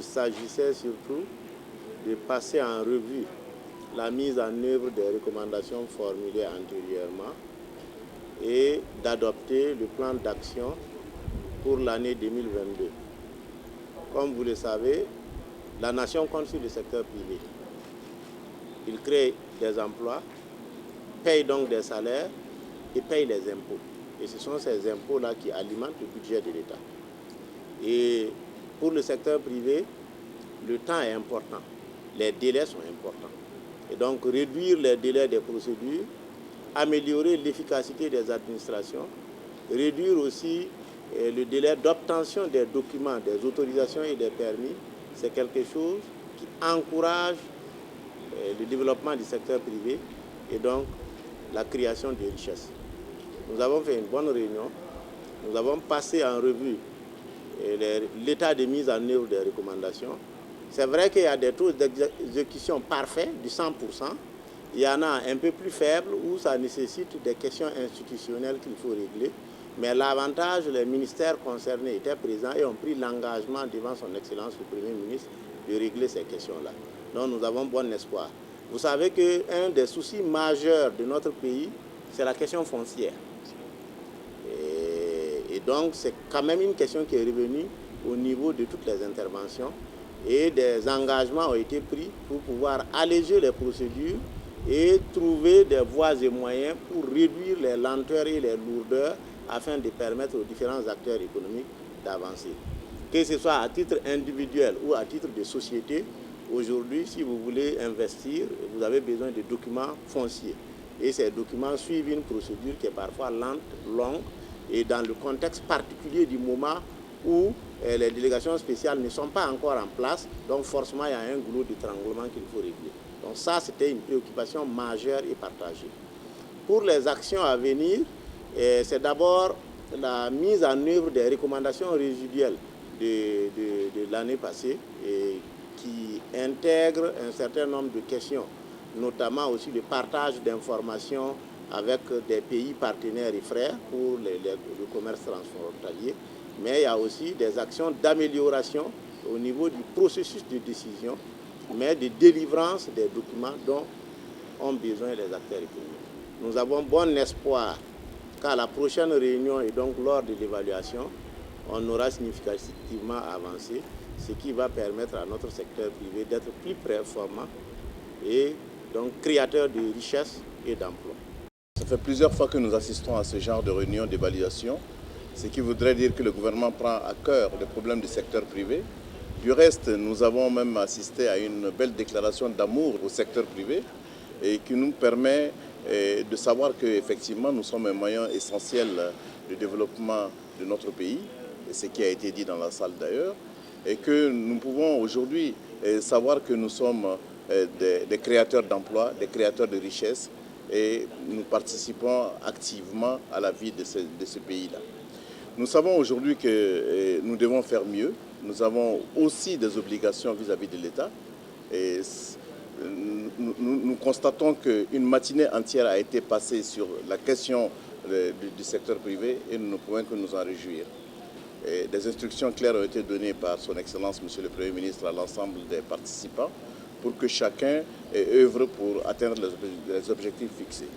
s'agissait surtout de passer en revue la mise en œuvre des recommandations formulées antérieurement et d'adopter le plan d'action pour l'année 2022. Comme vous le savez, la nation compte sur le secteur privé. Il crée des emplois, paye donc des salaires et paye les impôts. Et ce sont ces impôts-là qui alimentent le budget de l'État. Et pour le secteur privé, le temps est important, les délais sont importants. Et donc réduire les délais des procédures, améliorer l'efficacité des administrations, réduire aussi le délai d'obtention des documents, des autorisations et des permis, c'est quelque chose qui encourage le développement du secteur privé et donc la création de richesses. Nous avons fait une bonne réunion, nous avons passé en revue l'état de mise en œuvre des recommandations. C'est vrai qu'il y a des taux d'exécution parfaits, du 100%. Il y en a un peu plus faibles où ça nécessite des questions institutionnelles qu'il faut régler. Mais l'avantage, les ministères concernés étaient présents et ont pris l'engagement devant son Excellence le Premier ministre de régler ces questions-là. Donc nous avons bon espoir. Vous savez qu'un des soucis majeurs de notre pays, c'est la question foncière. Et donc c'est quand même une question qui est revenue au niveau de toutes les interventions et des engagements ont été pris pour pouvoir alléger les procédures et trouver des voies et moyens pour réduire les lenteurs et les lourdeurs afin de permettre aux différents acteurs économiques d'avancer. Que ce soit à titre individuel ou à titre de société, aujourd'hui, si vous voulez investir, vous avez besoin de documents fonciers. Et ces documents suivent une procédure qui est parfois lente, longue, et dans le contexte particulier du moment où les délégations spéciales ne sont pas encore en place, donc forcément il y a un goulot d'étranglement qu'il faut régler. Donc ça, c'était une préoccupation majeure et partagée. Pour les actions à venir, c'est d'abord la mise en œuvre des recommandations résiduelles de l'année passée et qui intègrent un certain nombre de questions, notamment aussi le partage d'informations avec des pays partenaires et frères pour le commerce transfrontalier, mais il y a aussi des actions d'amélioration au niveau du processus de décision, mais de délivrance des documents dont ont besoin les acteurs économiques. Nous avons bon espoir qu'à la prochaine réunion et donc lors de l'évaluation, on aura significativement avancé, ce qui va permettre à notre secteur privé d'être plus performant et donc créateur de richesses et d'emplois. Ça fait plusieurs fois que nous assistons à ce genre de réunion d'évaluation, ce qui voudrait dire que le gouvernement prend à cœur les problèmes du secteur privé. Du reste, nous avons même assisté à une belle déclaration d'amour au secteur privé et qui nous permet de savoir qu'effectivement nous sommes un moyen essentiel de développement de notre pays, et ce qui a été dit dans la salle d'ailleurs, et que nous pouvons aujourd'hui savoir que nous sommes des créateurs d'emplois, des créateurs de richesses, et nous participons activement à la vie de ce pays-là. Nous savons aujourd'hui que nous devons faire mieux. Nous avons aussi des obligations vis-à-vis de l'État. Et nous constatons qu'une matinée entière a été passée sur la question du secteur privé et nous ne pouvons que nous en réjouir. Et des instructions claires ont été données par son Excellence, Monsieur le Premier ministre, à l'ensemble des participants pour que chacun œuvre pour atteindre les objectifs fixés.